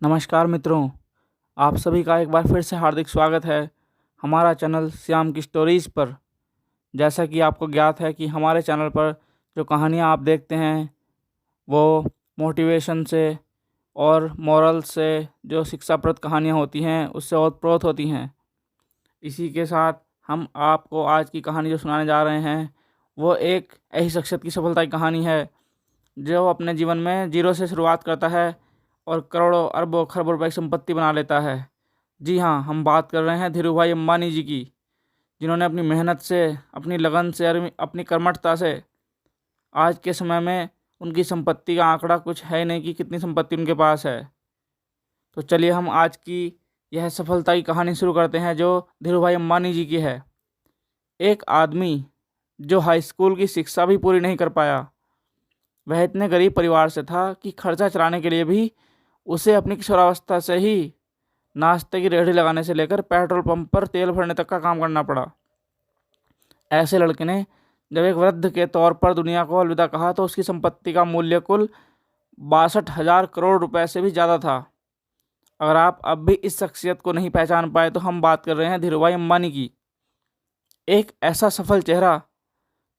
नमस्कार मित्रों, आप सभी का एक बार फिर से हार्दिक स्वागत है हमारा चैनल श्याम की स्टोरीज़ पर। जैसा कि आपको ज्ञात है कि हमारे चैनल पर जो कहानियाँ आप देखते हैं वो मोटिवेशन से और मोरल से, जो शिक्षाप्रद कहानियाँ होती हैं उससे ओतप्रोत होती हैं। इसी के साथ हम आपको आज की कहानी जो सुनाने जा रहे हैं वो एक ऐसी शख्सियत की सफलता की कहानी है जो अपने जीवन में जीरो से शुरुआत करता है और करोड़ों अरबों खरबों रुपए की संपत्ति बना लेता है। जी हाँ, हम बात कर रहे हैं धीरू भाई अंबानी जी की, जिन्होंने अपनी मेहनत से, अपनी लगन से और अपनी कर्मठता से आज के समय में उनकी संपत्ति का आंकड़ा कुछ है नहीं कि कितनी संपत्ति उनके पास है। तो चलिए हम आज की यह सफलता की कहानी शुरू करते हैं जो धीरू भाई अंबानी जी की है। एक आदमी जो हाई स्कूल की शिक्षा भी पूरी नहीं कर पाया, वह इतने गरीब परिवार से था कि खर्चा चलाने के लिए भी उसे अपनी किशोरावस्था से ही नाश्ते की रेहड़ी लगाने से लेकर पेट्रोल पंप पर तेल भरने तक का काम करना पड़ा। ऐसे लड़के ने जब एक वृद्ध के तौर पर दुनिया को अलविदा कहा तो उसकी संपत्ति का मूल्य कुल 62,000 करोड़ रुपए से भी ज़्यादा था। अगर आप अब भी इस शख्सियत को नहीं पहचान पाए तो हम बात कर रहे हैं धीरूभाई अंबानी की। एक ऐसा सफल चेहरा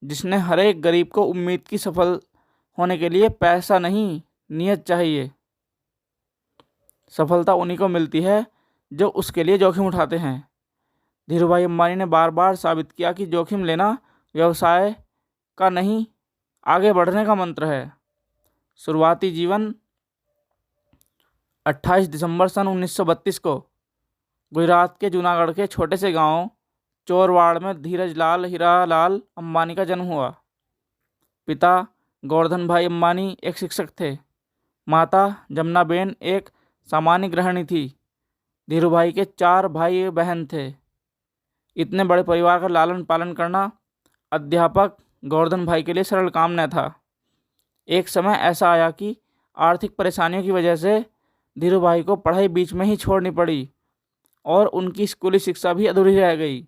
जिसने हर एक गरीब को उम्मीद की सफल होने के लिए पैसा नहीं, नियत चाहिए। सफलता उन्हीं को मिलती है जो उसके लिए जोखिम उठाते हैं। धीरूभाई अंबानी ने बार बार साबित किया कि जोखिम लेना व्यवसाय का नहीं, आगे बढ़ने का मंत्र है। शुरुआती जीवन 28 दिसंबर सन 1932 को गुजरात के जूनागढ़ के छोटे से गांव चोरवाड़ में धीरज लाल हीरालाल अंबानी का जन्म हुआ। पिता गोवर्धन भाई अंबानी एक शिक्षक थे। माता जमुनाबेन एक सामान्य गृहिणी थी। धीरूभाई के 4 भाई बहन थे। इतने बड़े परिवार का लालन पालन करना अध्यापक गोवर्धन भाई के लिए सरल काम न था। एक समय ऐसा आया कि आर्थिक परेशानियों की वजह से धीरूभाई को पढ़ाई बीच में ही छोड़नी पड़ी और उनकी स्कूली शिक्षा भी अधूरी रह गई।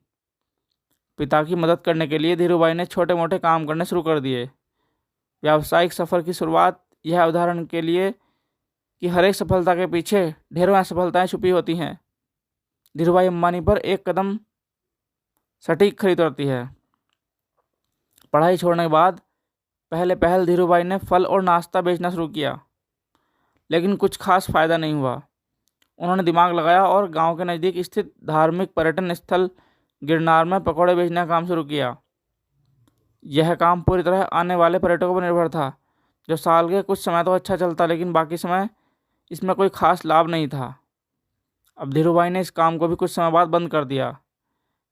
पिता की मदद करने के लिए धीरूभाई ने छोटे मोटे काम करने शुरू कर दिए। व्यावसायिक सफ़र की शुरुआत यह उदाहरण के लिए कि हर एक सफलता के पीछे ढेरों असफलताएं छुपी होती हैं। धीरूभाई अंबानी पर एक कदम सटीक खरीद उतरती है। पढ़ाई छोड़ने के बाद पहल धीरूभाई ने फल और नाश्ता बेचना शुरू किया, लेकिन कुछ खास फायदा नहीं हुआ। उन्होंने दिमाग लगाया और गांव के नज़दीक स्थित धार्मिक पर्यटन स्थल गिरनार में पकौड़े बेचने का काम शुरू किया। यह काम पूरी तरह आने वाले पर्यटकों पर निर्भर था। जो साल के कुछ समय तो अच्छा चलता, लेकिन बाकी समय इसमें कोई खास लाभ नहीं था। अब धीरूभाई ने इस काम को भी कुछ समय बाद बंद कर दिया।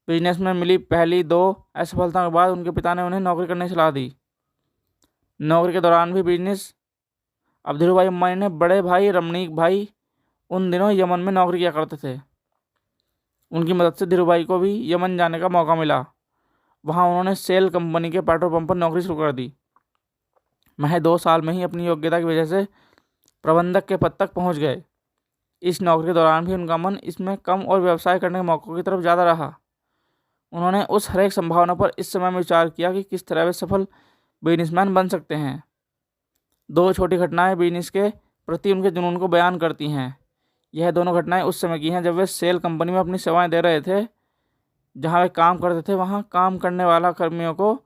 बिजनेस में मिली पहली 2 असफलताओं के बाद उनके पिता ने उन्हें नौकरी करने की सलाह दी। नौकरी के दौरान भी बिजनेस। अब धीरूभाई अंबानी ने बड़े भाई रमणीक भाई उन दिनों यमन में नौकरी किया करते थे। उनकी मदद से धीरूभाई को भी यमन जाने का मौका मिला। वहाँ उन्होंने सेल कंपनी के पेट्रोल पंप पर नौकरी शुरू कर दी। महज 2 साल में ही अपनी योग्यता की वजह से प्रबंधक के पद तक पहुँच गए। इस नौकरी के दौरान भी उनका मन इसमें कम और व्यवसाय करने के मौक़ों की तरफ ज़्यादा रहा। उन्होंने उस हर एक संभावना पर इस समय में विचार किया कि किस तरह वे सफल बिजनेसमैन बन सकते हैं। 2 छोटी घटनाएं बिजनेस के प्रति उनके जुनून को बयान करती हैं। यह दोनों घटनाएं उस समय की हैं जब वे सेल कंपनी में अपनी सेवाएं दे रहे थे। जहां वे काम करते थे वहां काम करने वाला कर्मियों को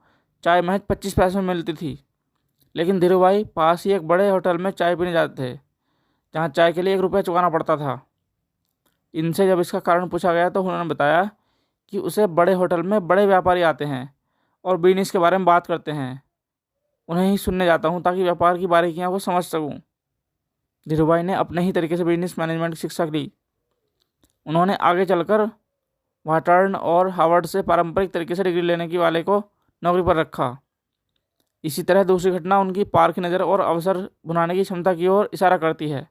चाय महज 25 पैसे में मिलती थी, लेकिन धीरूभाई पास ही एक बड़े होटल में चाय पीने जाते थे जहां चाय के लिए 1 रुपया चुकाना पड़ता था। इनसे जब इसका कारण पूछा गया तो उन्होंने बताया कि उसे बड़े होटल में बड़े व्यापारी आते हैं और बिजनेस के बारे में बात करते हैं। उन्हें ही सुनने जाता हूँ ताकि व्यापार की बारीकियों को समझ सकूँ। धीरूभाई ने अपने ही तरीके से बिजनेस मैनेजमेंट की शिक्षा ली। उन्होंने आगे चलकर वाटर्न और हार्वर्ड से पारंपरिक तरीके से डिग्री लेने की वाले को नौकरी पर रखा। इसी तरह दूसरी घटना उनकी पारखी नज़र और अवसर भुनाने की क्षमता की ओर इशारा करती है।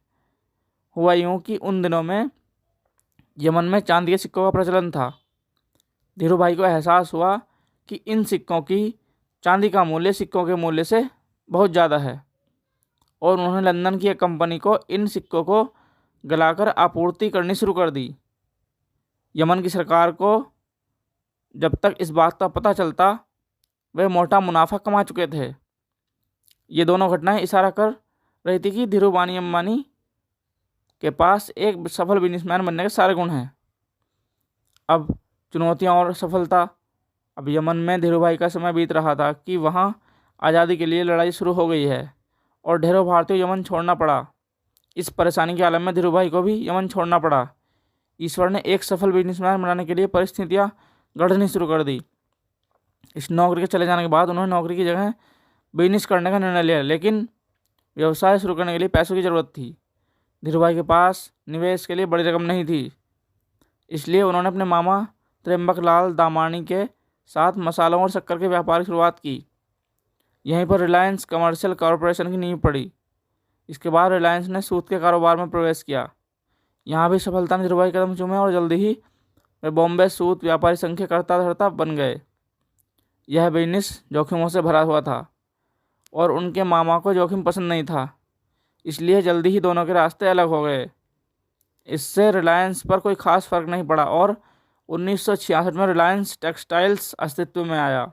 हुआ यूँ कि उन दिनों में यमन में चांदी के सिक्कों का प्रचलन था। धीरूभाई को एहसास हुआ कि इन सिक्कों की चांदी का मूल्य सिक्कों के मूल्य से बहुत ज़्यादा है और उन्होंने लंदन की एक कंपनी को इन सिक्कों को गलाकर आपूर्ति करनी शुरू कर दी। यमन की सरकार को जब तक इस बात का पता चलता वे मोटा मुनाफा कमा चुके थे। ये दोनों घटनाएं इशारा कर रही थी कि धीरूभाई अंबानी के पास एक सफल बिजनेसमैन बनने के सारे गुण हैं। अब चुनौतियां और सफलता। अब यमन में धीरूभाई का समय बीत रहा था कि वहाँ आज़ादी के लिए लड़ाई शुरू हो गई है और ढेरों भारतीयों यमन छोड़ना पड़ा। इस परेशानी के आलम में धीरूभाई को भी यमन छोड़ना पड़ा। ईश्वर ने एक सफल बिजनेसमैन बनाने के लिए परिस्थितियाँ गढ़नी शुरू कर दी। इस नौकरी के चले जाने के बाद उन्होंने नौकरी की जगह बिजनेस करने का निर्णय लिया, लेकिन व्यवसाय शुरू करने के लिए पैसों की ज़रूरत थी। धीरूभाई के पास निवेश के लिए बड़ी रकम नहीं थी, इसलिए उन्होंने अपने मामा त्र्यंबक लाल दामानी के साथ मसालों और शक्कर के व्यापार की शुरुआत की। यहीं पर रिलायंस कमर्शियल कॉरपोरेशन की नींव पड़ी। इसके बाद रिलायंस ने सूत के कारोबार में प्रवेश किया। यहाँ भी सफलता ने धीरूभाई कदम चूमे और जल्दी ही वे बॉम्बे सूत व्यापारी संघ के कर्ता धर्ता बन गए। यह बिजनेस जोखिमों से भरा हुआ था और उनके मामा को जोखिम पसंद नहीं था, इसलिए जल्दी ही दोनों के रास्ते अलग हो गए। इससे रिलायंस पर कोई खास फर्क नहीं पड़ा और 1966 में रिलायंस टेक्सटाइल्स अस्तित्व में आया।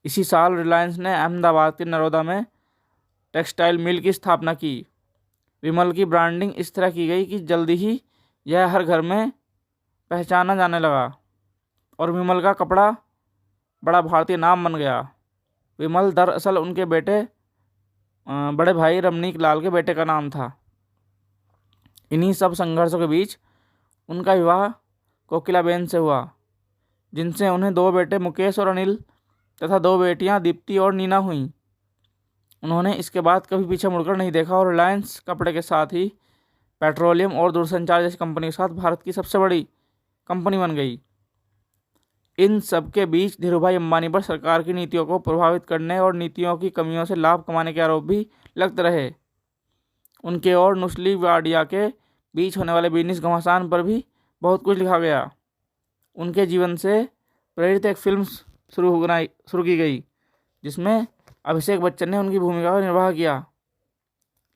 इसी साल रिलायंस ने अहमदाबाद के नरोदा में टेक्सटाइल मिल की स्थापना की। विमल की ब्रांडिंग इस तरह की गई कि जल्दी ही यह हर घर में पहचाना जाने लगा और विमल का कपड़ा बड़ा भारतीय नाम बन गया। विमल दरअसल उनके बड़े भाई रमनीक लाल के बेटे का नाम था। इन्हीं सब संघर्षों के बीच उनका विवाह कोकिलाबेन से हुआ, जिनसे उन्हें 2 बेटे मुकेश और अनिल तथा 2 बेटियां दीप्ति और नीना हुईं। उन्होंने इसके बाद कभी पीछे मुड़कर नहीं देखा और रिलायंस कपड़े के साथ ही पेट्रोलियम और दूरसंचार जैसी कंपनी के साथ भारत की सबसे बड़ी कंपनी बन गई। इन सब के बीच धीरूभाई अंबानी पर सरकार की नीतियों को प्रभावित करने और नीतियों की कमियों से लाभ कमाने के आरोप भी लगते रहे। उनके और नुस्ली वाडिया के बीच होने वाले बिजनेस घमासान पर भी बहुत कुछ लिखा गया। उनके जीवन से प्रेरित एक फिल्म शुरू की गई, जिसमें अभिषेक बच्चन ने उनकी भूमिका का निर्वाह किया।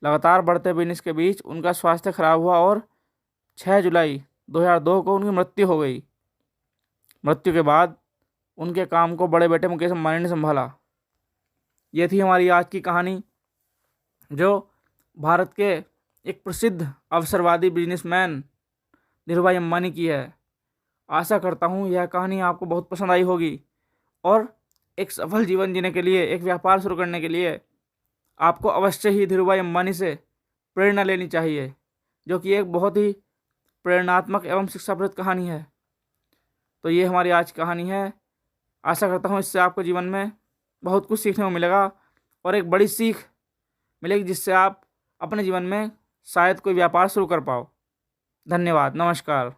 लगातार बढ़ते बिजनेस के बीच उनका स्वास्थ्य खराब हुआ और 6 जुलाई 2002 को उनकी मृत्यु हो गई। मृत्यु के बाद उनके काम को बड़े बेटे मुकेश अंबानी ने संभाला। ये थी हमारी आज की कहानी, जो भारत के एक प्रसिद्ध अवसरवादी बिजनेसमैन धीरूभाई अंबानी की है। आशा करता हूँ यह कहानी आपको बहुत पसंद आई होगी और एक सफल जीवन जीने के लिए, एक व्यापार शुरू करने के लिए आपको अवश्य ही धीरूभाई अंबानी से प्रेरणा लेनी चाहिए, जो कि एक बहुत ही प्रेरणात्मक एवं शिक्षाप्रद कहानी है। तो ये हमारी आज की कहानी है। आशा करता हूँ इससे आपको जीवन में बहुत कुछ सीखने को मिलेगा और एक बड़ी सीख मिलेगी, जिससे आप अपने जीवन में शायद कोई व्यापार शुरू कर पाओ। धन्यवाद, नमस्कार।